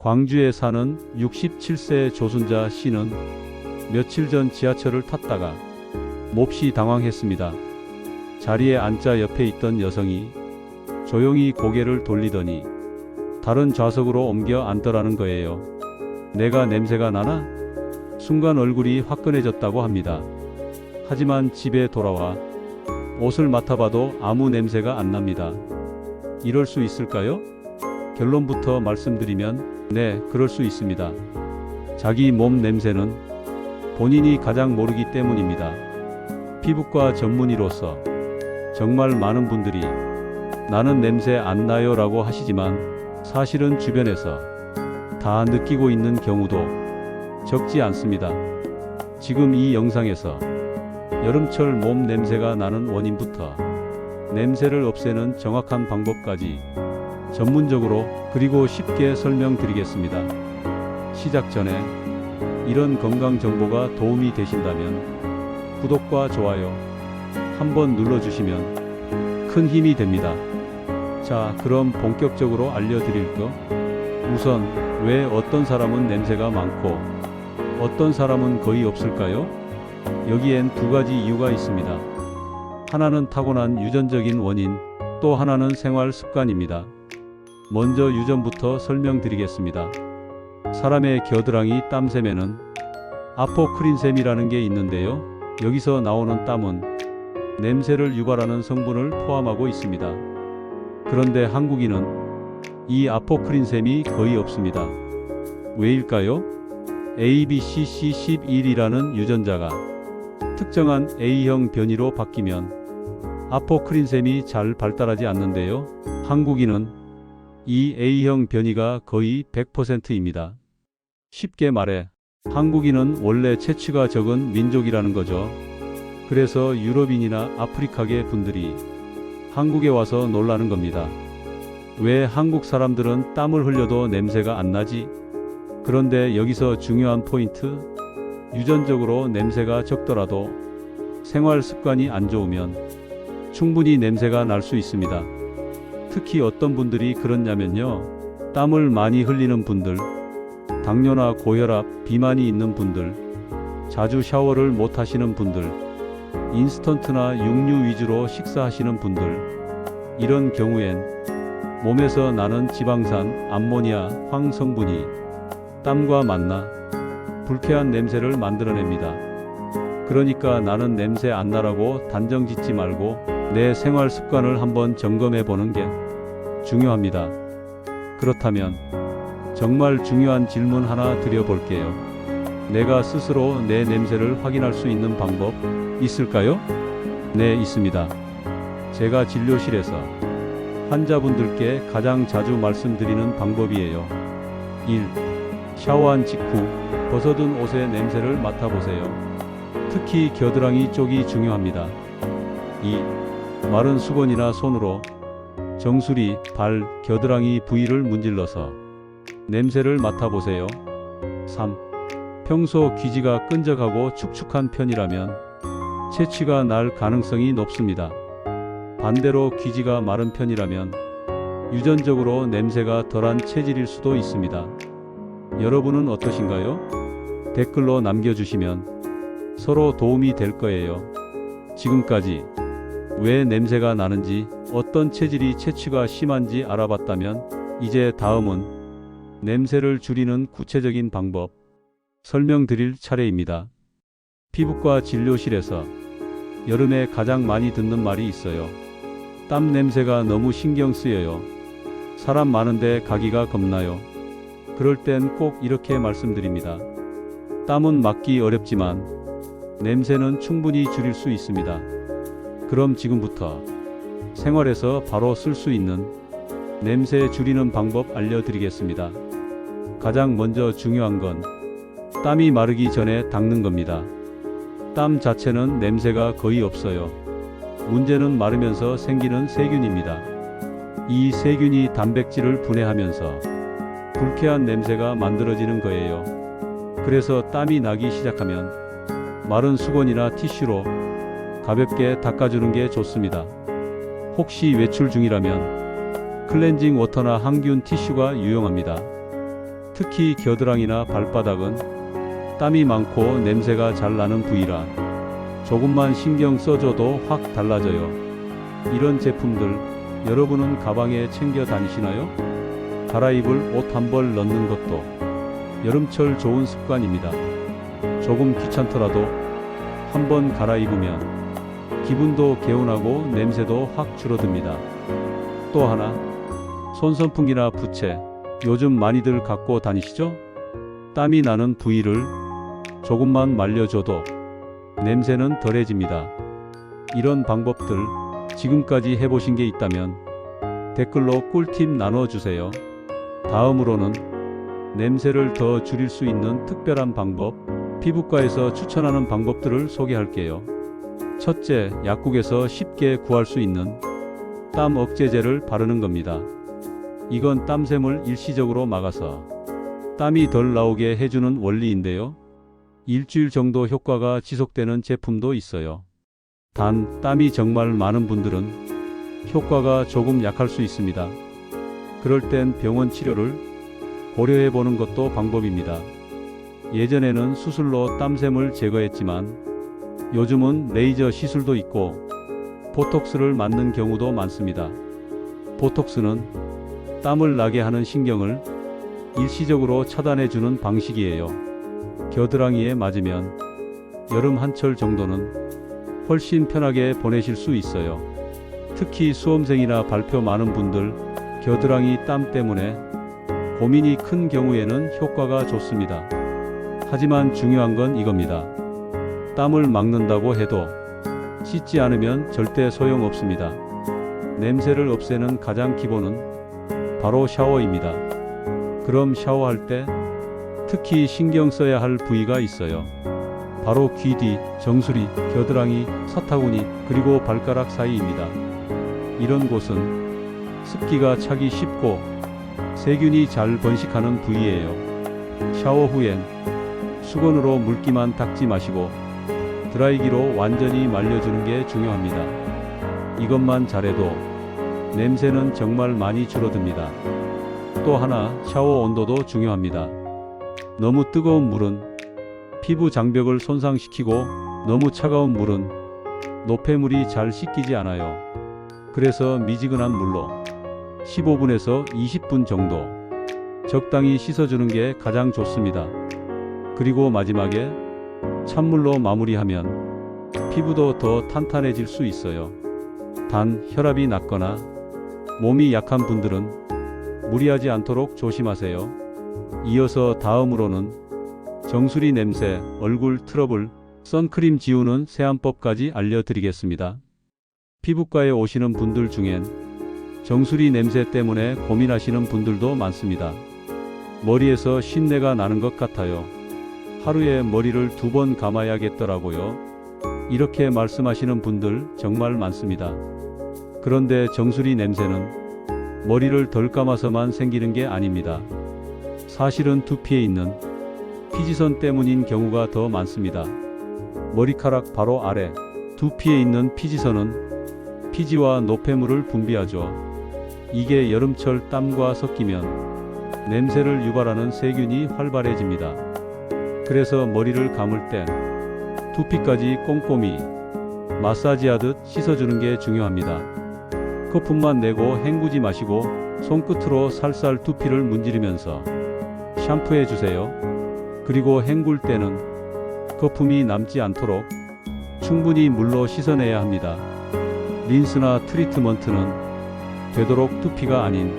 광주에 사는 67세 조순자 씨는 며칠 전 지하철을 탔다가 몹시 당황했습니다. 자리에 앉자 옆에 있던 여성이 조용히 고개를 돌리더니 다른 좌석으로 옮겨 앉더라는 거예요. 내가 냄새가 나나? 순간 얼굴이 화끈해졌다고 합니다. 하지만 집에 돌아와 옷을 맡아봐도 아무 냄새가 안 납니다. 이럴 수 있을까요? 결론부터 말씀드리면 네, 그럴 수 있습니다. 자기 몸 냄새는 본인이 가장 모르기 때문입니다. 피부과 전문의로서 정말 많은 분들이 나는 냄새 안 나요 라고 하시지만 사실은 주변에서 다 느끼고 있는 경우도 적지 않습니다. 지금 이 영상에서 여름철 몸 냄새가 나는 원인부터 냄새를 없애는 정확한 방법까지 전문적으로 그리고 쉽게 설명드리겠습니다. 시작 전에 이런 건강 정보가 도움이 되신다면 구독과 좋아요 한번 눌러주시면 큰 힘이 됩니다. 자, 그럼 본격적으로 알려드릴 거. 우선 왜 어떤 사람은 냄새가 많고 어떤 사람은 거의 없을까요? 여기엔 두 가지 이유가 있습니다. 하나는 타고난 유전적인 원인, 또 하나는 생활 습관입니다. 먼저 유전부터 설명드리겠습니다. 사람의 겨드랑이 땀샘에는 아포크린샘이라는 게 있는데요. 여기서 나오는 땀은 냄새를 유발하는 성분을 포함하고 있습니다. 그런데 한국인은 이 아포크린샘이 거의 없습니다. 왜일까요? ABCC11이라는 유전자가 특정한 A형 변이로 바뀌면 아포크린샘이 잘 발달하지 않는데요. 한국인은 이 A형 변이가 거의 100%입니다. 쉽게 말해 한국인은 원래 체취가 적은 민족이라는 거죠. 그래서 유럽인이나 아프리카계 분들이 한국에 와서 놀라는 겁니다. 왜 한국 사람들은 땀을 흘려도 냄새가 안 나지? 그런데 여기서 중요한 포인트, 유전적으로 냄새가 적더라도 생활 습관이 안 좋으면 충분히 냄새가 날 수 있습니다. 특히 어떤 분들이 그렇냐면요. 땀을 많이 흘리는 분들, 당뇨나 고혈압, 비만이 있는 분들, 자주 샤워를 못 하시는 분들, 인스턴트나 육류 위주로 식사하시는 분들, 이런 경우엔 몸에서 나는 지방산, 암모니아, 황 성분이 땀과 만나 불쾌한 냄새를 만들어냅니다. 그러니까 나는 냄새 안 나라고 단정 짓지 말고 내 생활 습관을 한번 점검해 보는 게 중요합니다. 그렇다면 정말 중요한 질문 하나 드려볼게요. 내가 스스로 내 냄새를 확인할 수 있는 방법 있을까요? 네, 있습니다. 제가 진료실에서 환자분들께 가장 자주 말씀드리는 방법이에요. 1. 샤워한 직후 벗어둔 옷의 냄새를 맡아보세요. 특히 겨드랑이 쪽이 중요합니다. 2. 마른 수건이나 손으로 정수리, 발, 겨드랑이 부위를 문질러서 냄새를 맡아보세요. 3. 평소 기지가 끈적하고 축축한 편이라면 체취가 날 가능성이 높습니다. 반대로 기지가 마른 편이라면 유전적으로 냄새가 덜한 체질일 수도 있습니다. 여러분은 어떠신가요? 댓글로 남겨주시면 서로 도움이 될 거예요. 지금까지 왜 냄새가 나는지, 어떤 체질이 체취가 심한지 알아봤다면 이제 다음은 냄새를 줄이는 구체적인 방법 설명드릴 차례입니다. 피부과 진료실에서 여름에 가장 많이 듣는 말이 있어요. 땀 냄새가 너무 신경 쓰여요. 사람 많은데 가기가 겁나요. 그럴 땐 꼭 이렇게 말씀드립니다. 땀은 막기 어렵지만 냄새는 충분히 줄일 수 있습니다. 그럼 지금부터 생활에서 바로 쓸 수 있는 냄새 줄이는 방법 알려드리겠습니다. 가장 먼저 중요한 건 땀이 마르기 전에 닦는 겁니다. 땀 자체는 냄새가 거의 없어요. 문제는 마르면서 생기는 세균입니다. 이 세균이 단백질을 분해하면서 불쾌한 냄새가 만들어지는 거예요. 그래서 땀이 나기 시작하면 마른 수건이나 티슈로 가볍게 닦아주는 게 좋습니다. 혹시 외출 중이라면 클렌징 워터나 항균 티슈가 유용합니다. 특히 겨드랑이나 발바닥은 땀이 많고 냄새가 잘 나는 부위라 조금만 신경 써줘도 확 달라져요. 이런 제품들 여러분은 가방에 챙겨 다니시나요? 갈아입을 옷 한 벌 넣는 것도 여름철 좋은 습관입니다. 조금 귀찮더라도 한번 갈아입으면 기분도 개운하고 냄새도 확 줄어듭니다. 또 하나, 손선풍기나 부채 요즘 많이들 갖고 다니시죠? 땀이 나는 부위를 조금만 말려줘도 냄새는 덜해집니다. 이런 방법들 지금까지 해보신 게 있다면 댓글로 꿀팁 나눠주세요. 다음으로는 냄새를 더 줄일 수 있는 특별한 방법, 피부과에서 추천하는 방법들을 소개할게요. 첫째, 약국에서 쉽게 구할 수 있는 땀 억제제를 바르는 겁니다. 이건 땀샘을 일시적으로 막아서 땀이 덜 나오게 해주는 원리인데요. 일주일 정도 효과가 지속되는 제품도 있어요. 단, 땀이 정말 많은 분들은 효과가 조금 약할 수 있습니다. 그럴 땐 병원 치료를 고려해 보는 것도 방법입니다. 예전에는 수술로 땀샘을 제거했지만 요즘은 레이저 시술도 있고 보톡스를 맞는 경우도 많습니다. 보톡스는 땀을 나게 하는 신경을 일시적으로 차단해주는 방식이에요. 겨드랑이에 맞으면 여름 한철 정도는 훨씬 편하게 보내실 수 있어요. 특히 수험생이나 발표 많은 분들 겨드랑이 땀 때문에 고민이 큰 경우에는 효과가 좋습니다. 하지만 중요한 건 이겁니다. 땀을 막는다고 해도 씻지 않으면 절대 소용없습니다. 냄새를 없애는 가장 기본은 바로 샤워입니다. 그럼 샤워할 때 특히 신경 써야 할 부위가 있어요. 바로 귀 뒤, 정수리, 겨드랑이, 사타구니, 그리고 발가락 사이입니다. 이런 곳은 습기가 차기 쉽고 세균이 잘 번식하는 부위예요. 샤워 후엔 수건으로 물기만 닦지 마시고 드라이기로 완전히 말려주는 게 중요합니다. 이것만 잘해도 냄새는 정말 많이 줄어듭니다. 또 하나, 샤워 온도도 중요합니다. 너무 뜨거운 물은 피부 장벽을 손상시키고 너무 차가운 물은 노폐물이 잘 씻기지 않아요. 그래서 미지근한 물로 15분에서 20분 정도 적당히 씻어주는 게 가장 좋습니다. 그리고 마지막에 찬물로 마무리하면 피부도 더 탄탄해질 수 있어요. 단, 혈압이 낮거나 몸이 약한 분들은 무리하지 않도록 조심하세요. 이어서 다음으로는 정수리 냄새, 얼굴 트러블, 선크림 지우는 세안법까지 알려드리겠습니다. 피부과에 오시는 분들 중엔 정수리 냄새 때문에 고민하시는 분들도 많습니다. 머리에서 신내가 나는 것 같아요. 하루에 머리를 2번 감아야겠더라고요. 이렇게 말씀하시는 분들 정말 많습니다. 그런데 정수리 냄새는 머리를 덜 감아서만 생기는 게 아닙니다. 사실은 두피에 있는 피지선 때문인 경우가 더 많습니다. 머리카락 바로 아래 두피에 있는 피지선은 피지와 노폐물을 분비하죠. 이게 여름철 땀과 섞이면 냄새를 유발하는 세균이 활발해집니다. 그래서 머리를 감을 땐 두피까지 꼼꼼히 마사지하듯 씻어주는 게 중요합니다. 거품만 내고 헹구지 마시고 손끝으로 살살 두피를 문지르면서 샴푸해 주세요. 그리고 헹굴 때는 거품이 남지 않도록 충분히 물로 씻어내야 합니다. 린스나 트리트먼트는 되도록 두피가 아닌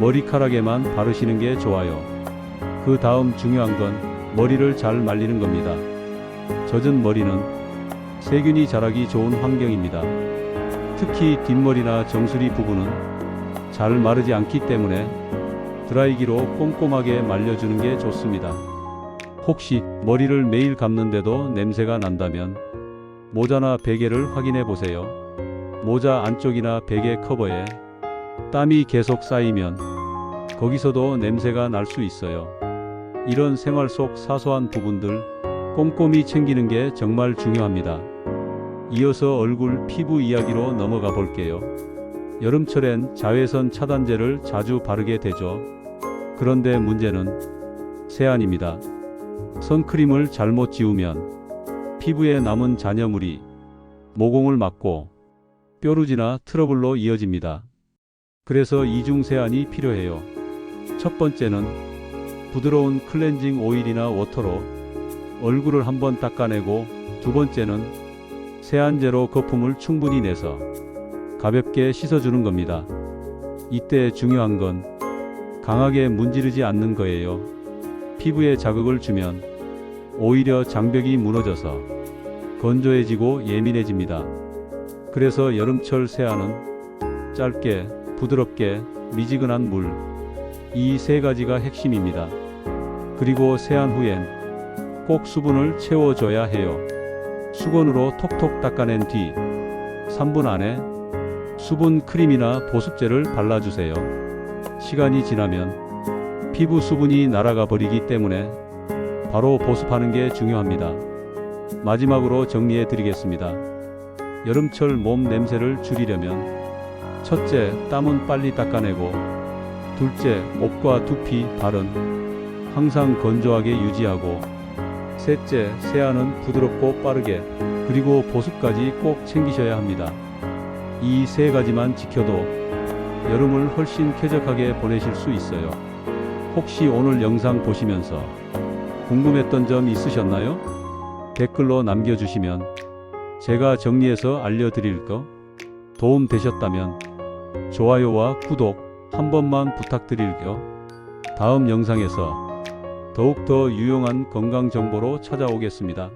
머리카락에만 바르시는 게 좋아요. 그 다음 중요한 건 머리를 잘 말리는 겁니다. 젖은 머리는 세균이 자라기 좋은 환경입니다. 특히 뒷머리나 정수리 부분은 잘 마르지 않기 때문에 드라이기로 꼼꼼하게 말려주는 게 좋습니다. 혹시 머리를 매일 감는데도 냄새가 난다면 모자나 베개를 확인해 보세요. 모자 안쪽이나 베개 커버에 땀이 계속 쌓이면 거기서도 냄새가 날 수 있어요. 이런 생활 속 사소한 부분들 꼼꼼히 챙기는 게 정말 중요합니다. 이어서 얼굴 피부 이야기로 넘어가 볼게요. 여름철엔 자외선 차단제를 자주 바르게 되죠. 그런데 문제는 세안입니다. 선크림을 잘못 지우면 피부에 남은 잔여물이 모공을 막고 뾰루지나 트러블로 이어집니다. 그래서 이중 세안이 필요해요. 첫 번째는 부드러운 클렌징 오일이나 워터로 얼굴을 한번 닦아내고, 두 번째는 세안제로 거품을 충분히 내서 가볍게 씻어주는 겁니다. 이때 중요한 건 강하게 문지르지 않는 거예요. 피부에 자극을 주면 오히려 장벽이 무너져서 건조해지고 예민해집니다. 그래서 여름철 세안은 짧게, 부드럽게, 미지근한 물, 이 세 가지가 핵심입니다. 그리고 세안 후엔 꼭 수분을 채워줘야 해요. 수건으로 톡톡 닦아낸 뒤 3분 안에 수분 크림이나 보습제를 발라주세요. 시간이 지나면 피부 수분이 날아가 버리기 때문에 바로 보습하는 게 중요합니다. 마지막으로 정리해 드리겠습니다. 여름철 몸 냄새를 줄이려면 첫째, 땀은 빨리 닦아내고, 둘째, 옷과 두피, 발은 항상 건조하게 유지하고, 셋째, 세안은 부드럽고 빠르게, 그리고 보습까지 꼭 챙기셔야 합니다. 이 세 가지만 지켜도 여름을 훨씬 쾌적하게 보내실 수 있어요. 혹시 오늘 영상 보시면서 궁금했던 점 있으셨나요? 댓글로 남겨주시면 제가 정리해서 알려드릴 거, 도움 되셨다면 좋아요와 구독 한 번만 부탁드릴게요. 다음 영상에서 더욱더 유용한 건강 정보로 찾아오겠습니다.